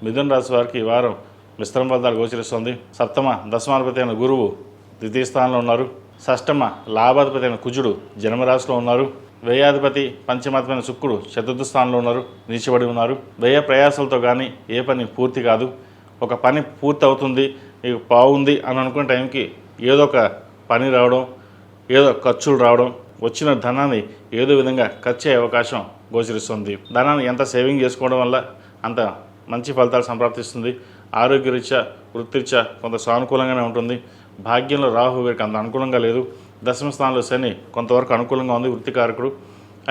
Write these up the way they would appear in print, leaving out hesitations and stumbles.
మిథున రాశి వారికి ఈ వారం మిశ్రమ ఫలితాలు గోచరిస్తుంది. సప్తమ దశమాధిపతి అయిన గురువు ద్వితీయ స్థానంలో ఉన్నారు. షష్టమ లాభాధిపతి అయిన కుజుడు జన్మరాశిలో ఉన్నారు. వ్యయాధిపతి పంచమాధిపతి శుక్రుడు చతుర్థ స్థానంలో ఉన్నారు, నిలిచిబడి ఉన్నారు. వ్యయ ప్రయాసాలతో కానీ ఏ పని పూర్తి కాదు. ఒక పని పూర్తి అవుతుంది, మీకు బాగుంది అని అనుకునే టైంకి ఏదో ఒక పని రావడం, ఏదో ఖర్చులు రావడం, వచ్చిన ధనాన్ని ఏదో విధంగా ఖర్చు అయ్యే అవకాశం గోచరిస్తుంది. ధనాన్ని ఎంత సేవింగ్ చేసుకోవడం వల్ల అంత మంచి ఫలితాలు సంప్రాప్తిస్తుంది. ఆరోగ్యరీత్యా వృత్తిరీత్యా కొంత సానుకూలంగానే ఉంటుంది. భాగ్యంలో రాహు వీరికి అంత అనుకూలంగా లేదు. దశమ స్థానంలో శని కొంతవరకు అనుకూలంగా ఉంది, వృత్తికారకుడు.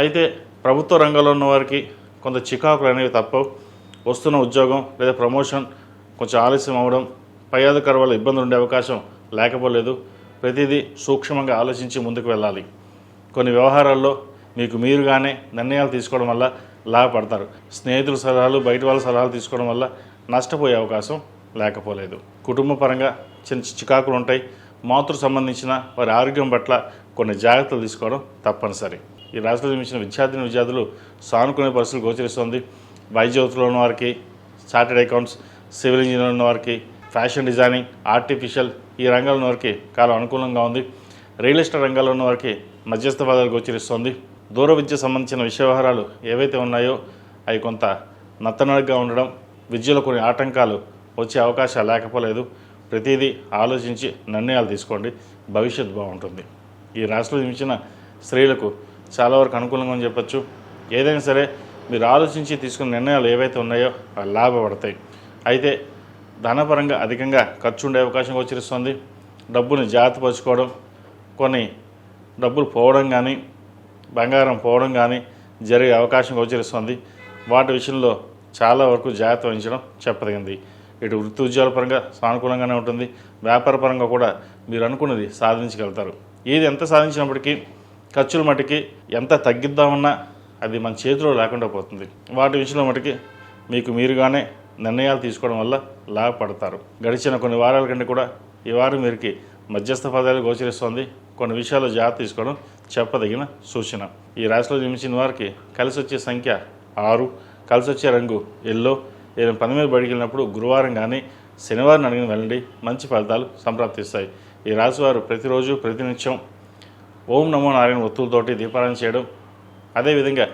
అయితే ప్రభుత్వ రంగంలో ఉన్న వారికి కొంత చికాకులు అనేవి తప్పవు. వస్తున్న ఉద్యోగం లేదా ప్రమోషన్ కొంచెం ఆలస్యం అవ్వడం, పై అధికారుల వల్ల ఇబ్బందులు ఉండే అవకాశం లేకపోలేదు. ప్రతిదీ సూక్ష్మంగా ఆలోచించి ముందుకు వెళ్ళాలి. కొన్ని వ్యవహారాల్లో మీకు మీరుగానే నిర్ణయాలు తీసుకోవడం వల్ల లాభపడతారు. స్నేహితుల సలహాలు, బయట వాళ్ళ సలహాలు తీసుకోవడం వల్ల నష్టపోయే అవకాశం లేకపోలేదు. కుటుంబ పరంగా చిన్న చికాకులు ఉంటాయి. మాతృ సంబంధించిన వారి ఆరోగ్యం పట్ల కొన్ని జాగ్రత్తలు తీసుకోవడం తప్పనిసరి. ఈ రాశిలో జన్మించిన విద్యార్థులు సానుకూల పరిస్థితులు గోచరిస్తుంది. వైద్యవృత్తిలో ఉన్న వారికి, చార్టెడ్ అకౌంట్స్, సివిల్ ఇంజనీర్ ఉన్న వారికి, ఫ్యాషన్ డిజైనింగ్, ఆర్టిఫిషియల్ ఈ రంగాల్లో ఉన్న వారికి కాలం అనుకూలంగా ఉంది. రియల్ ఎస్టేట్ రంగాల్లో ఉన్న వారికి మధ్యస్థ ఫలితాలు గోచరిస్తుంది. దూర విద్య సంబంధించిన విషయ వ్యవహారాలు ఏవైతే ఉన్నాయో అవి కొంత నత్తనడగా ఉండడం, విద్యలో కొన్ని ఆటంకాలు వచ్చే అవకాశాలు లేకపోలేదు. ప్రతిదీ ఆలోచించి నిర్ణయాలు తీసుకోండి, భవిష్యత్తు బాగుంటుంది. ఈ రాశిలో జన్మించిన స్త్రీలకు చాలా వరకు అనుకూలంగా అని చెప్పచ్చు. ఏదైనా సరే మీరు ఆలోచించి తీసుకున్న నిర్ణయాలు ఏవైతే ఉన్నాయో అవి లాభపడతాయి. అయితే ధనపరంగా అధికంగా ఖర్చు ఉండే అవకాశం గోచరిస్తుంది. డబ్బుని జాగ్రత్తపరచుకోవడం, కొన్ని డబ్బులు పోవడం కానీ, బంగారం పోవడం కానీ జరిగే అవకాశం గోచరిస్తుంది. వాటి విషయంలో చాలా వరకు జాగ్రత్త వహించడం చెప్పదగింది. ఇటు వృత్తి ఉద్యోగాల పరంగా సానుకూలంగానే ఉంటుంది. వ్యాపార పరంగా కూడా మీరు అనుకున్నది సాధించగలుగుతారు. ఏది ఎంత సాధించినప్పటికీ ఖర్చుల మటుకి ఎంత తగ్గిద్దామన్నా అది మన చేతిలో లేకుండా పోతుంది. వాటి విషయంలో మటుకి మీకు మీరుగానే నిర్ణయాలు తీసుకోవడం వల్ల లాభపడతారు. గడిచిన కొన్ని వారాల కంటే కూడా ఈ వారం వీరికి మధ్యస్థ ఫలితాలు గోచరిస్తుంది. కొన్ని విషయాల్లో జాగ్రత్త తీసుకోవడం చెప్పదగిన సూచన. ఈ రాశిలో జన్మించిన వారికి కలిసి వచ్చే సంఖ్య 6, కలిసి వచ్చే రంగు ఎల్లో. ఏదైనా పని మీద బయటికి వెళ్ళినప్పుడు గురువారం కానీ శనివారం అడిగిన వెళ్ళండి, మంచి ఫలితాలు సంప్రాప్తిస్తాయి. ఈ రాశి వారు ప్రతిరోజు ప్రతినిత్యం ఓం నమో నారాయణ ఒత్తులతోటి దీపారాయణ చేయడం, అదేవిధంగా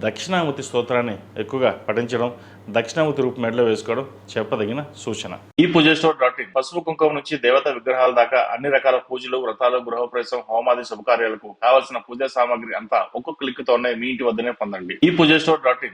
దక్షిణామూర్తి స్తోత్రాన్ని ఎక్కువగా పఠించడం, దక్షిణామూర్తి రూపు మెడలో వేసుకోవడం చెప్పదగిన సూచన. ఈ పూజస్టోర్.in పసుపు కుంకుమ నుంచి దేవత విగ్రహాల దాకా అన్ని రకాల పూజలు, వ్రతాలు, గృహప్రవేశం, హోమాది శుభకార్యాలకు కావలసిన పూజా సామాగ్రి అంతా ఒక్కొక్క క్లిక్ తోనే మీ ఇంటి వద్దనే పొందండి. ఈ పూజస్టోర్.in